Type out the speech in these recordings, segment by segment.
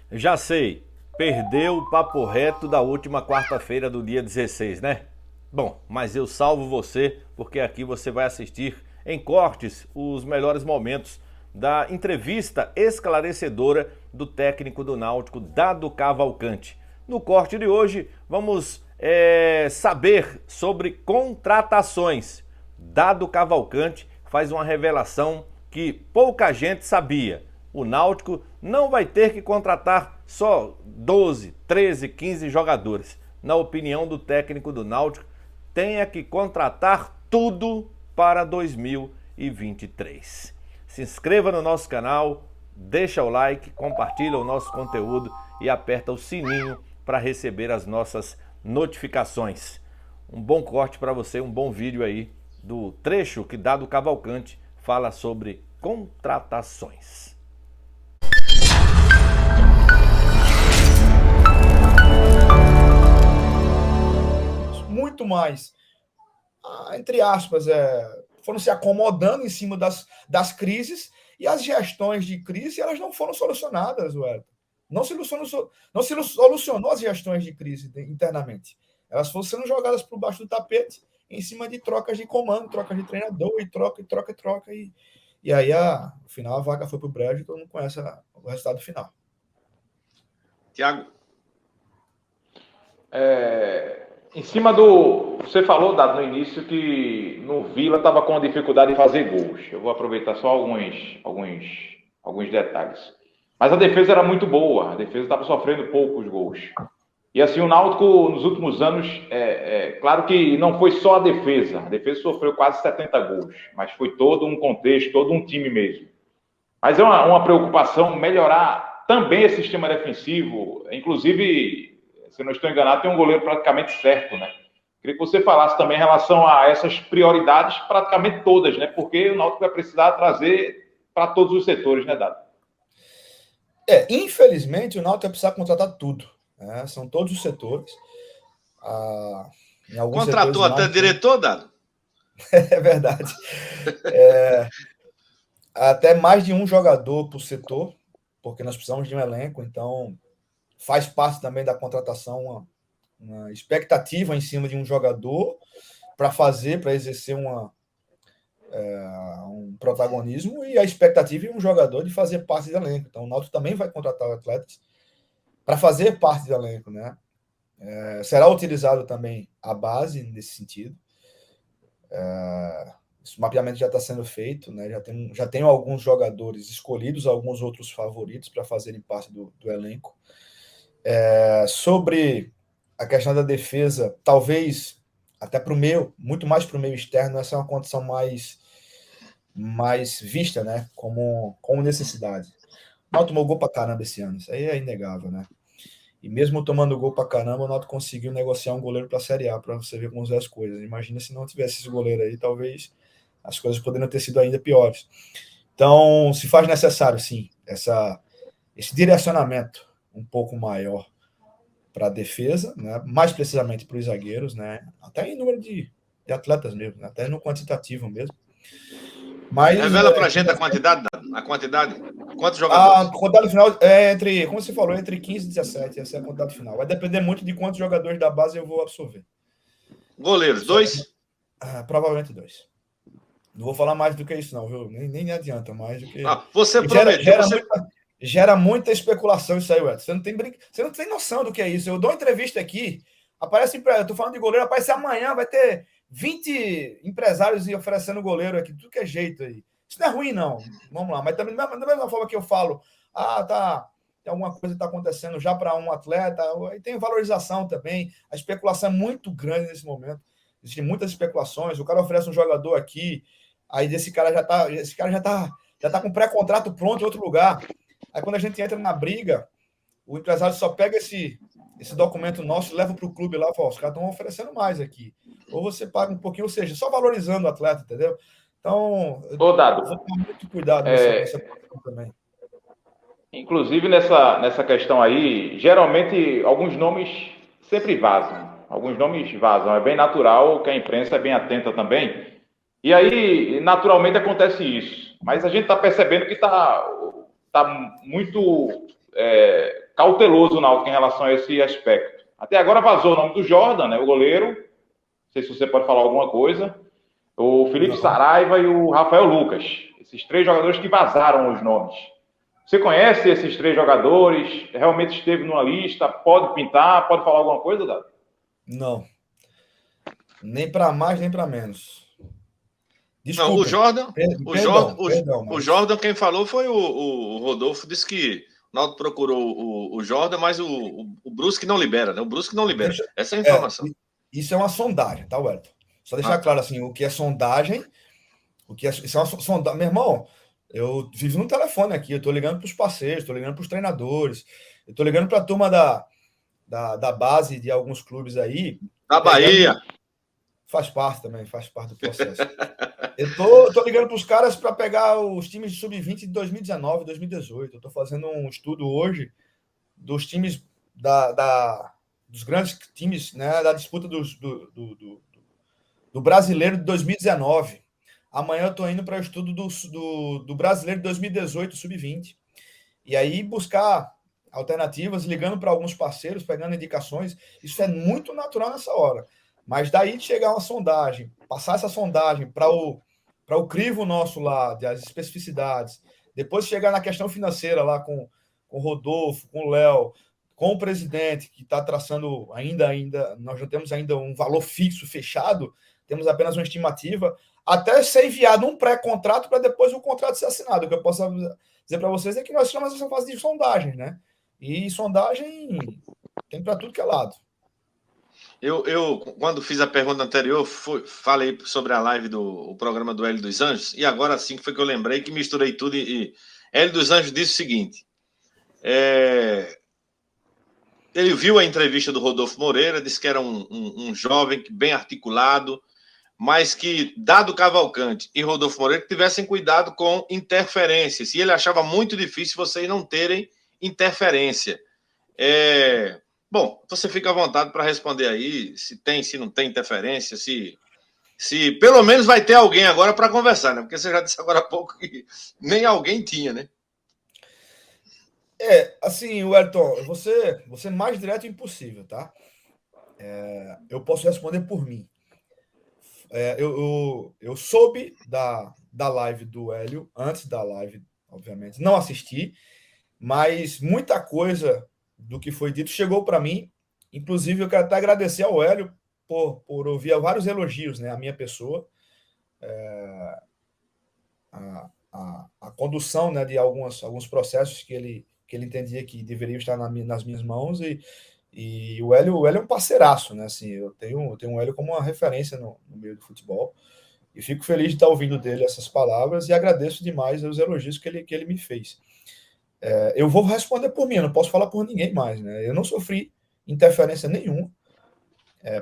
Já sei, perdeu o papo reto da última quarta-feira do dia 16, né? Bom, mas eu salvo você porque aqui você vai assistir em cortes os melhores momentos da entrevista esclarecedora do técnico do Náutico, Dado Cavalcante. No corte de hoje, vamos saber sobre contratações. Dado Cavalcante faz uma revelação que pouca gente sabia. O Náutico não vai ter que contratar só 12, 13, 15 jogadores. Na opinião do técnico do Náutico, tenha que contratar tudo para 2023. Se inscreva no nosso canal, deixa o like, compartilha o nosso conteúdo e aperta o sininho para receber as nossas notificações. Um bom corte para você, um bom vídeo aí do trecho que Dado Cavalcante fala sobre contratações. Muito mais, entre aspas, foram se acomodando em cima das crises, e as gestões de crise elas não foram solucionadas, Wellington. Não se solucionou as gestões de crise internamente. Elas foram sendo jogadas por baixo do tapete em cima de trocas de comando, trocas de treinador, e troca. E aí, no final, a vaca foi para o brejo e todo mundo conhece o resultado final. Tiago? Em cima do... Você falou, Dado, no início que no Vila estava com dificuldade de fazer gols. Eu vou aproveitar só alguns detalhes. Mas a defesa era muito boa. A defesa estava sofrendo poucos gols. E assim, o Náutico, nos últimos anos, claro que não foi só a defesa. A defesa sofreu quase 70 gols. Mas foi todo um contexto, todo um time mesmo. Mas é uma preocupação melhorar também esse sistema defensivo. Inclusive, se eu não estou enganado, tem um goleiro praticamente certo, né? Queria que você falasse também em relação a essas prioridades, praticamente todas, né? Porque o Náutico vai precisar trazer para todos os setores, né, Dado? Infelizmente, o Náutico vai precisar contratar tudo. Né? São todos os setores. Em alguns Contratou setores, até diretor, Dado? É verdade. Até mais de um jogador por setor, porque nós precisamos de um elenco, então faz parte também da contratação uma expectativa em cima de um jogador para exercer um protagonismo, e a expectativa é um jogador de fazer parte do elenco. Então o Náutico também vai contratar atletas para fazer parte do elenco, né? Será utilizado também a base nesse sentido. Esse mapeamento já está sendo feito, né? Já tem alguns jogadores escolhidos, alguns outros favoritos para fazerem parte do elenco. Sobre a questão da defesa, talvez até muito mais para o meio externo, essa é uma condição mais vista, né? Como necessidade. O Náutico tomou gol para caramba esse ano, isso aí é inegável, né? E mesmo tomando gol para caramba, o Náutico conseguiu negociar um goleiro para a Série A, para você ver como são as coisas. Imagina se não tivesse esse goleiro aí, talvez as coisas poderiam ter sido ainda piores. Então, se faz necessário, sim, esse direcionamento um pouco maior para a defesa, né? Mais precisamente para os zagueiros, né? Até em número de atletas mesmo, né? Até no quantitativo mesmo. Mas, revela para a gente a quantidade. Quantos jogadores? A quantidade final é como você falou, entre 15 e 17. Essa é a quantidade final. Vai depender muito de quantos jogadores da base eu vou absorver. Goleiros, 2? Provavelmente 2. Não vou falar mais do que isso, não, viu? Nem adianta mais do que. Você prometeu. Gera muita especulação isso aí, Edson. Você não tem noção do que é isso. Eu dou uma entrevista aqui, eu tô falando de goleiro, aparece amanhã, vai ter 20 empresários oferecendo goleiro aqui, tudo que é jeito aí. Isso não é ruim, não. Vamos lá. Mas também, da mesma forma que eu falo, tem alguma coisa que está acontecendo já para um atleta, e tem valorização também. A especulação é muito grande nesse momento. Existem muitas especulações. O cara oferece um jogador aqui, aí esse cara já tá com pré-contrato pronto em outro lugar. Aí quando a gente entra na briga, o empresário só pega esse documento nosso e leva para o clube lá e fala: os caras estão oferecendo mais aqui. Ou você paga um pouquinho, ou seja, só valorizando o atleta, entendeu? Então, Dado, vou tomar muito cuidado nessa questão também. Inclusive, nessa questão aí, geralmente alguns nomes sempre vazam. É bem natural que a imprensa é bem atenta também. E aí, naturalmente, acontece isso. Mas a gente está percebendo que está muito cauteloso o Náutico em relação a esse aspecto. Até agora vazou o nome do Jordan, né, o goleiro. Não sei se você pode falar alguma coisa. O Felipe Saraiva e o Rafael Lucas. Esses 3 jogadores que vazaram os nomes. Você conhece esses 3 jogadores? Realmente esteve numa lista? Pode pintar? Pode falar alguma coisa, Dado? Não. Nem para mais, nem para menos. Desculpa. Não, o Jordan, quem falou foi o Rodolfo, disse que o Náutico procurou o Jordan, mas o Brusque não libera, né? O Brusque não libera. Essa é a informação. Isso é uma sondagem, tá, Wellington? Só deixar claro assim, o que é sondagem, isso é uma sondagem. Meu irmão, eu vivo no telefone aqui, eu tô ligando para os parceiros, tô ligando para os treinadores, eu tô ligando para a turma da base de alguns clubes aí. Da Bahia. Faz parte também, faz parte do processo. Eu tô ligando para os caras para pegar os times de sub-20 de 2019, 2018. Eu tô fazendo um estudo hoje dos times dos grandes times, né, da disputa do brasileiro de 2019. Amanhã eu tô indo para o estudo do brasileiro de 2018, sub-20. E aí buscar alternativas, ligando para alguns parceiros, pegando indicações. Isso é muito natural nessa hora. Mas daí de chegar uma sondagem, passar essa sondagem para o crivo nosso lá, das especificidades, depois chegar na questão financeira lá com o Rodolfo, com o Léo, com o presidente, que está traçando ainda, nós não temos ainda um valor fixo, fechado, temos apenas uma estimativa, até ser enviado um pré-contrato para depois o contrato ser assinado. O que eu posso dizer para vocês é que nós estamos nessa fase de sondagem, né? E sondagem tem para tudo que é lado. Eu, quando fiz a pergunta anterior, falei sobre a live do programa do Hélio dos Anjos, e agora sim foi que eu lembrei que misturei tudo. E Hélio dos Anjos disse o seguinte: ele viu a entrevista do Rodolfo Moreira, disse que era um jovem bem articulado, mas que, Dado Cavalcante e Rodolfo Moreira, tivessem cuidado com interferências, e ele achava muito difícil vocês não terem interferência. Bom, você fica à vontade para responder aí, se tem, se não tem interferência, se pelo menos vai ter alguém agora para conversar, né? Porque você já disse agora há pouco que nem alguém tinha, né? Assim, Wellington, você mais direto impossível, tá? Eu posso responder por mim. Eu soube da live do Hélio, antes da live, obviamente, não assisti, mas muita coisa do que foi dito chegou para mim. Inclusive, eu quero até agradecer ao Hélio por ouvir vários elogios, né, à minha pessoa, a condução, né, de alguns processos que ele entendia que deveriam estar nas minhas mãos, e o Hélio é um parceiraço, né? Assim, eu tenho o Hélio como uma referência no meio do futebol, e fico feliz de estar ouvindo dele essas palavras e agradeço demais os elogios que ele me fez. Eu vou responder por mim, eu não posso falar por ninguém mais, né? Eu não sofri interferência nenhuma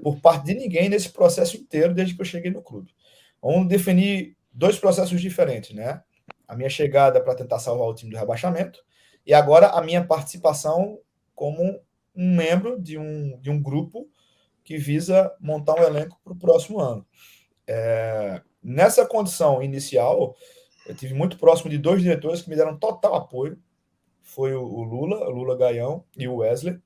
por parte de ninguém nesse processo inteiro desde que eu cheguei no clube. Vamos definir 2 processos diferentes, né? A minha chegada para tentar salvar o time do rebaixamento e agora a minha participação como um membro de um grupo que visa montar um elenco para o próximo ano. Nessa condição inicial, eu tive muito próximo de 2 diretores que me deram total apoio. Foi o Lula Gaião e o Wesley.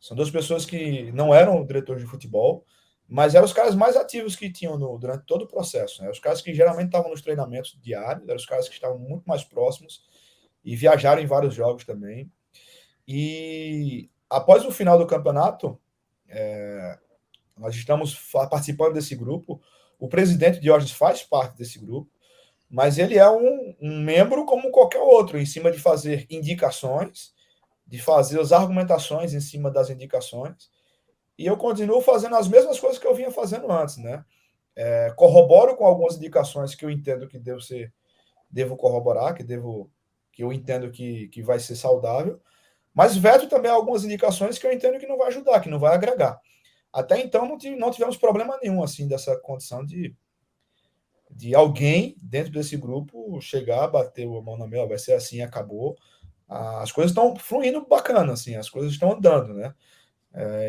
São 2 pessoas que não eram diretores de futebol, mas eram os caras mais ativos que tinham durante todo o processo, né? Os caras que geralmente estavam nos treinamentos diários, eram os caras que estavam muito mais próximos e viajaram em vários jogos também. E após o final do campeonato, nós estamos participando desse grupo. O presidente Diógenes faz parte desse grupo, mas ele é um membro como qualquer outro, em cima de fazer indicações, de fazer as argumentações em cima das indicações, e eu continuo fazendo as mesmas coisas que eu vinha fazendo antes, né? Corroboro com algumas indicações que eu entendo que devo corroborar, que eu entendo que vai ser saudável, mas veto também algumas indicações que eu entendo que não vai ajudar, que não vai agregar. Até então não tivemos problema nenhum assim dessa condição de alguém dentro desse grupo chegar, bater a mão na mesa, vai ser assim, acabou. As coisas estão fluindo bacana, assim, as coisas estão andando, né?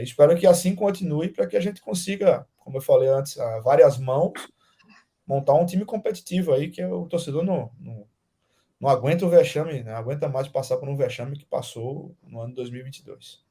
Espero que assim continue para que a gente consiga, como eu falei antes, a várias mãos, montar um time competitivo aí que o torcedor não não aguenta o vexame, não aguenta mais passar por um vexame que passou no ano 2022.